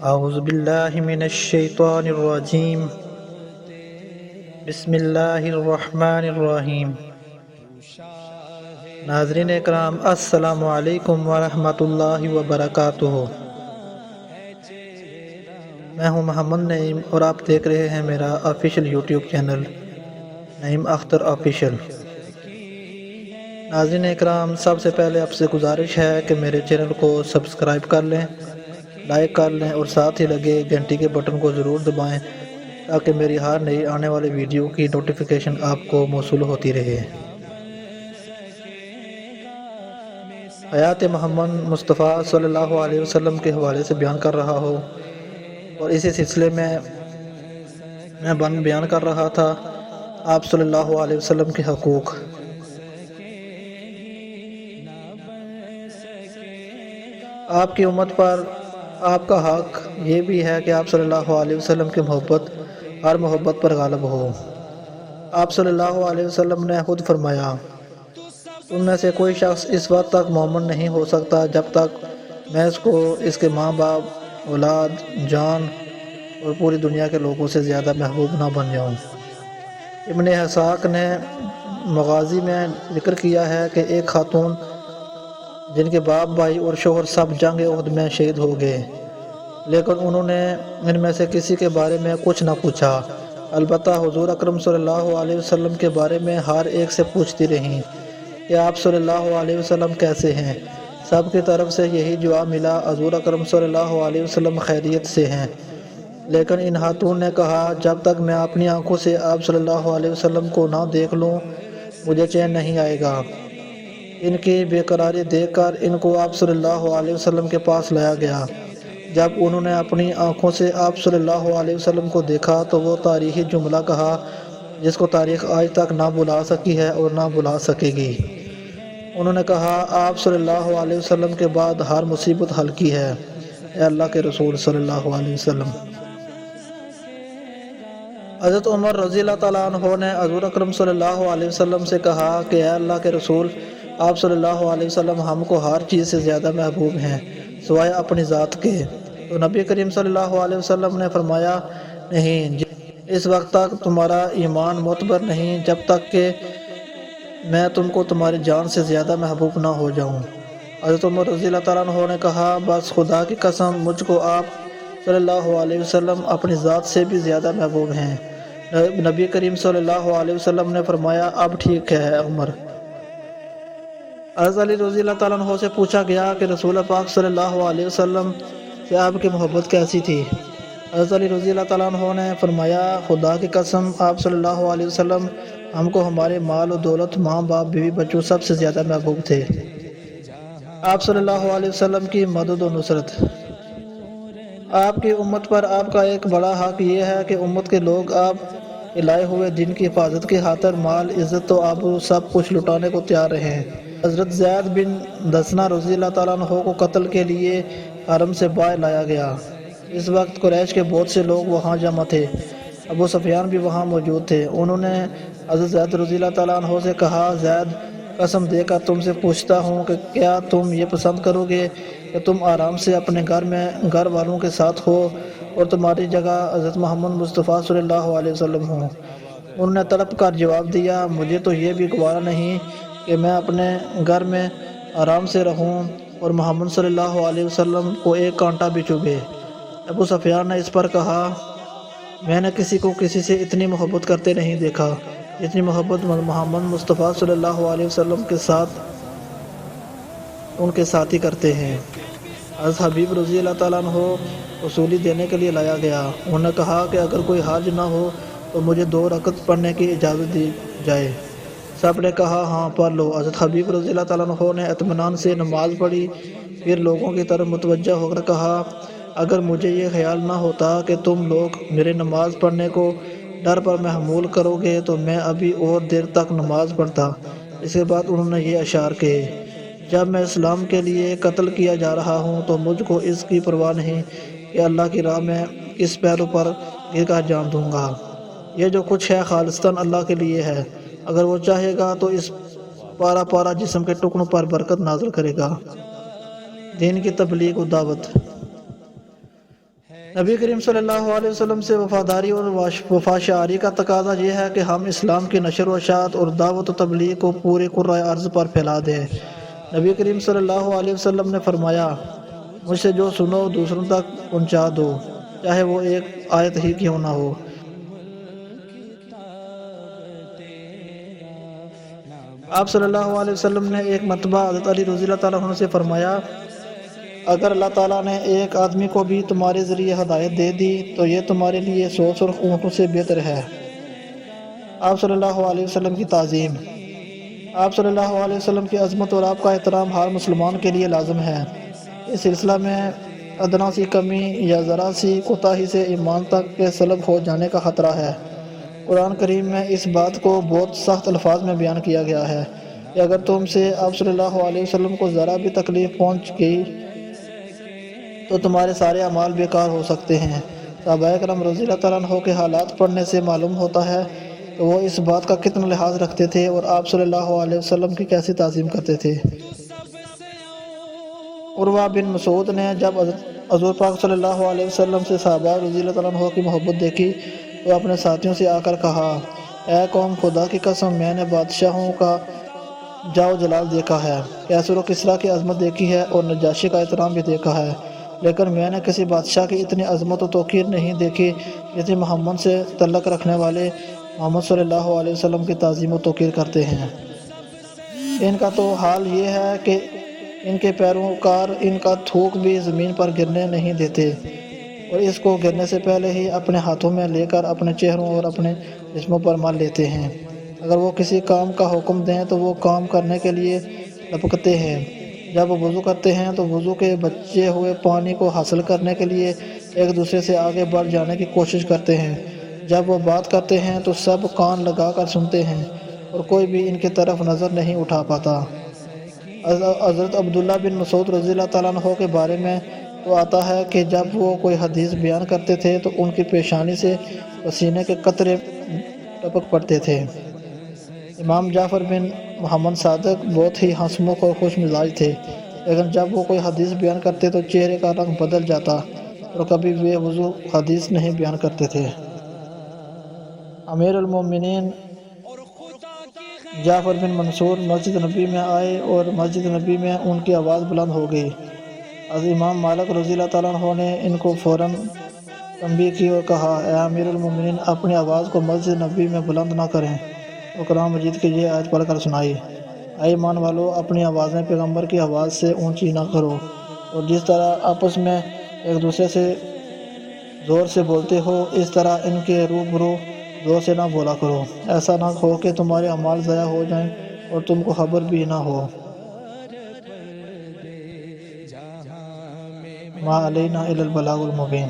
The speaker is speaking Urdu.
اعوذ باللہ من الشیطان الرجیم بسم اللہ الرحمن الرحیم۔ ناظرین اکرام، السلام علیکم ورحمۃ اللہ وبرکاتہ۔ میں ہوں محمد نعیم اور آپ دیکھ رہے ہیں میرا آفیشیل یوٹیوب چینل نعیم اختر آفیشیل۔ ناظرین اکرام، سب سے پہلے آپ سے گزارش ہے کہ میرے چینل کو سبسکرائب کر لیں، لائک کر لیں اور ساتھ ہی لگے گھنٹی کے بٹن کو ضرور دبائیں تاکہ میری ہر نئی آنے والی ویڈیو کی نوٹیفیکیشن آپ کو موصول ہوتی رہے۔ حیات محمد مصطفیٰ صلی اللہ علیہ وسلم کے حوالے سے بیان کر رہا ہوں، اور اسی سلسلے میں بیان کر رہا تھا آپ صلی اللہ علیہ وسلم کے حقوق۔ آپ کی امت پر آپ کا حق یہ بھی ہے کہ آپ صلی اللہ علیہ وسلم کی محبت ہر محبت پر غالب ہو۔ آپ صلی اللہ علیہ وسلم نے خود فرمایا، تم میں سے کوئی شخص اس وقت تک مومن نہیں ہو سکتا جب تک میں اس کو اس کے ماں باپ، اولاد، جان اور پوری دنیا کے لوگوں سے زیادہ محبوب نہ بن جاؤں۔ ابن اسحاق نے مغازی میں ذکر کیا ہے کہ ایک خاتون جن کے باپ، بھائی اور شوہر سب جنگ احد میں شہید ہو گئے، لیکن انہوں نے ان میں سے کسی کے بارے میں کچھ نہ پوچھا، البتہ حضور اکرم صلی اللہ علیہ وسلم کے بارے میں ہر ایک سے پوچھتی رہیں کہ آپ صلی اللہ علیہ وسلم کیسے ہیں۔ سب کی طرف سے یہی جواب ملا، حضور اکرم صلی اللہ علیہ وسلم خیریت سے ہیں، لیکن ان خاتون نے کہا، جب تک میں اپنی آنکھوں سے آپ صلی اللہ علیہ وسلم کو نہ دیکھ لوں مجھے چین نہیں آئے گا۔ ان کی بے قراری دیکھ کر ان کو آپ صلی اللہ علیہ وسلم کے پاس لایا گیا۔ جب انہوں نے اپنی آنکھوں سے آپ صلی اللہ علیہ وسلم کو دیکھا تو وہ تاریخی جملہ کہا جس کو تاریخ آج تک نہ بھلا سکی ہے اور نہ بھلا سکے گی۔ انہوں نے کہا، آپ صلی اللہ علیہ وسلم کے بعد ہر مصیبت ہلکی ہے، اے اللہ کے رسول صلی اللہ علیہ وسلم۔ حضرت عمر رضی اللہ تعالیٰ عنہ نے حضور اکرم صلی اللہ علیہ وسلم سے کہا کہ اے اللہ کے رسول، آپ صلی اللہ علیہ وسلم ہم کو ہر چیز سے زیادہ محبوب ہیں سوائے اپنی ذات کے۔ تو نبی کریم صلی اللہ علیہ وسلم نے فرمایا، نہیں، اس وقت تک تمہارا ایمان معتبر نہیں جب تک کہ میں تم کو تمہاری جان سے زیادہ محبوب نہ ہو جاؤں۔ حضرت عمر رضی اللہ تعالیٰ عنہ نے کہا، بس خدا کی قسم مجھ کو آپ صلی اللہ علیہ وسلم اپنی ذات سے بھی زیادہ محبوب ہیں۔ نبی کریم صلی اللہ علیہ وسلم نے فرمایا، اب ٹھیک ہے عمر۔ حضرت علی رضی اللہ تعالیٰ عنہ سے پوچھا گیا کہ رسول پاک صلی اللہ علیہ وسلم سے آپ کی محبت کیسی تھی؟ حضرت علی رضی اللہ تعالیٰ عنہ نے فرمایا، خدا کی قسم آپ صلی اللہ علیہ وسلم ہم کو ہمارے مال و دولت، ماں باپ، بیوی بچوں سب سے زیادہ محبوب تھے۔ آپ صلی اللہ علیہ وسلم کی مدد و نصرت۔ آپ کی امت پر آپ کا ایک بڑا حق یہ ہے کہ امت کے لوگ آپ کے لائے ہوئے دین کی حفاظت کی خاطر مال، عزت و آبرو سب کچھ لٹانے کو تیار رہیں۔ حضرت زید بن دسنہ رضی اللہ تعالیٰ عنہ کو قتل کے لیے حرم سے باہر لایا گیا۔ اس وقت قریش کے بہت سے لوگ وہاں جمع تھے، ابو سفیان بھی وہاں موجود تھے۔ انہوں نے حضرت زید رضی اللہ تعالیٰ عنہ سے کہا، زید، قسم دے کر تم سے پوچھتا ہوں کہ کیا تم یہ پسند کرو گے کہ تم آرام سے اپنے گھر والوں کے ساتھ ہو اور تمہاری جگہ حضرت محمد مصطفیٰ صلی اللہ علیہ وسلم ہوں؟ انہوں نے تڑپ کر جواب دیا، مجھے تو یہ بھی گوارا نہیں کہ میں اپنے گھر میں آرام سے رہوں اور محمد صلی اللہ علیہ وسلم کو ایک کانٹا بھی چبھے۔ ابو سفیان نے اس پر کہا، میں نے کسی کو کسی سے اتنی محبت کرتے نہیں دیکھا جتنی محبت محمد مصطفیٰ صلی اللہ علیہ وسلم کے ساتھ ان کے ساتھی کرتے ہیں۔ حضرت حبیب رضی اللہ تعالیٰ عنہ وصولی دینے کے لیے لایا گیا۔ انہوں نے کہا کہ اگر کوئی حرج نہ ہو تو مجھے 2 رکعت پڑھنے کی اجازت دی جائے۔ سب نے کہا، ہاں پڑھ لو۔ حضرت حبیب رضی اللہ تعالیٰ عنہ نے اطمینان سے نماز پڑھی، پھر لوگوں کی طرف متوجہ ہو کر کہا، اگر مجھے یہ خیال نہ ہوتا کہ تم لوگ میرے نماز پڑھنے کو ڈر پر محمول کرو گے تو میں ابھی اور دیر تک نماز پڑھتا۔ اس کے بعد انہوں نے یہ اشعار کہے، جب میں اسلام کے لیے قتل کیا جا رہا ہوں تو مجھ کو اس کی پرواہ نہیں کہ اللہ کی راہ میں کس پہلو پر گر کر جان دوں گا۔ یہ جو کچھ ہے خالصتاً اللہ کے لیے ہے، اگر وہ چاہے گا تو اس پارا پارا جسم کے ٹکڑوں پر برکت نازل کرے گا۔ دین کی تبلیغ و دعوت۔ نبی کریم صلی اللہ علیہ وسلم سے وفاداری اور وفاشاری کا تقاضا یہ ہے کہ ہم اسلام کی نشر و اشاعت اور دعوت و تبلیغ کو پورے کرۂ ارض پر پھیلا دیں۔ نبی کریم صلی اللہ علیہ وسلم نے فرمایا، مجھ سے جو سنو دوسروں تک پہنچا دو، چاہے وہ ایک آیت ہی کیوں نہ ہو۔ آپ صلی اللہ علیہ وسلم نے ایک مرتبہ حضرت علی رضی اللہ تعالیٰ عنہ سے فرمایا، اگر اللہ تعالیٰ نے ایک آدمی کو بھی تمہارے ذریعے ہدایت دے دی تو یہ تمہارے لیے 100 سرخ اونٹوں سے بہتر ہے۔ آپ صلی اللہ علیہ وسلم کی تعظیم۔ آپ صلی اللہ علیہ وسلم کی عظمت اور آپ کا احترام ہر مسلمان کے لیے لازم ہے۔ اس سلسلہ میں ادنا سی کمی یا ذرا سی کوتاہی سے ایمان تک کے سلب ہو جانے کا خطرہ ہے۔ قرآن کریم میں اس بات کو بہت سخت الفاظ میں بیان کیا گیا ہے کہ اگر تم سے آپ صلی اللہ علیہ وسلم کو ذرا بھی تکلیف پہنچ گئی تو تمہارے سارے اعمال بیکار ہو سکتے ہیں۔ صحابہ کرام رضی اللہ تعالیٰ عنہ کے حالات پڑھنے سے معلوم ہوتا ہے کہ وہ اس بات کا کتنا لحاظ رکھتے تھے اور آپ صلی اللہ علیہ وسلم کی کیسی تعظیم کرتے تھے۔ عروہ بن مسعود نے جب حضور پاک صلی اللہ علیہ وسلم سے صحابہ رضی اللہ تعالیٰ عنہ کی محبت دیکھی تو اپنے ساتھیوں سے آ کر کہا، اے قوم، خدا کی قسم میں نے بادشاہوں کا جاؤ جلال دیکھا ہے، کیسر و کسریٰ کی عظمت دیکھی ہے اور نجاشی کا احترام بھی دیکھا ہے، لیکن میں نے کسی بادشاہ کی اتنی عظمت و توقیر نہیں دیکھی جتنی محمد سے تعلق رکھنے والے محمد صلی اللہ علیہ وسلم کی تعظیم و توقیر کرتے ہیں۔ ان کا تو حال یہ ہے کہ ان کے پیروکار ان کا تھوک بھی زمین پر گرنے نہیں دیتے اور اس کو گرنے سے پہلے ہی اپنے ہاتھوں میں لے کر اپنے چہروں اور اپنے جسموں پر مل لیتے ہیں۔ اگر وہ کسی کام کا حکم دیں تو وہ کام کرنے کے لیے لپکتے ہیں۔ جب وہ وضو کرتے ہیں تو وضو کے بچے ہوئے پانی کو حاصل کرنے کے لیے ایک دوسرے سے آگے بڑھ جانے کی کوشش کرتے ہیں۔ جب وہ بات کرتے ہیں تو سب کان لگا کر سنتے ہیں اور کوئی بھی ان کی طرف نظر نہیں اٹھا پاتا۔ حضرت عبداللہ بن مسعود رضی اللہ تعالیٰ عنہ کے بارے میں تو آتا ہے کہ جب وہ کوئی حدیث بیان کرتے تھے تو ان کی پیشانی سے پسینے کے قطرے ٹپک پڑتے تھے۔ امام جعفر بن محمد صادق بہت ہی ہنسمکھ اور خوش مزاج تھے، لیکن جب وہ کوئی حدیث بیان کرتے تو چہرے کا رنگ بدل جاتا اور کبھی بے وضو حدیث نہیں بیان کرتے تھے۔ امیر المومنین جعفر بن منصور مسجد نبی میں آئے اور مسجد نبی میں ان کی آواز بلند ہو گئی۔ از امام مالک رضی اللہ تعالیٰ عنہ نے ان کو فوراً تنبیہ کی اور کہا، اے امیر المومنین، اپنی آواز کو مسجد نبی میں بلند نہ کریں اور قرآن مجید کی یہ آیت پڑھ کر سنائی، اے ایمان والو، اپنی آوازیں پیغمبر کی آواز سے اونچی نہ کرو اور جس طرح آپس میں ایک دوسرے سے زور سے بولتے ہو اس طرح ان کے روبرو زور سے نہ بولا کرو، ایسا نہ ہو کہ تمہارے اعمال ضائع ہو جائیں اور تم کو خبر بھی نہ ہو۔ ما علینا الا البلاغ المبین۔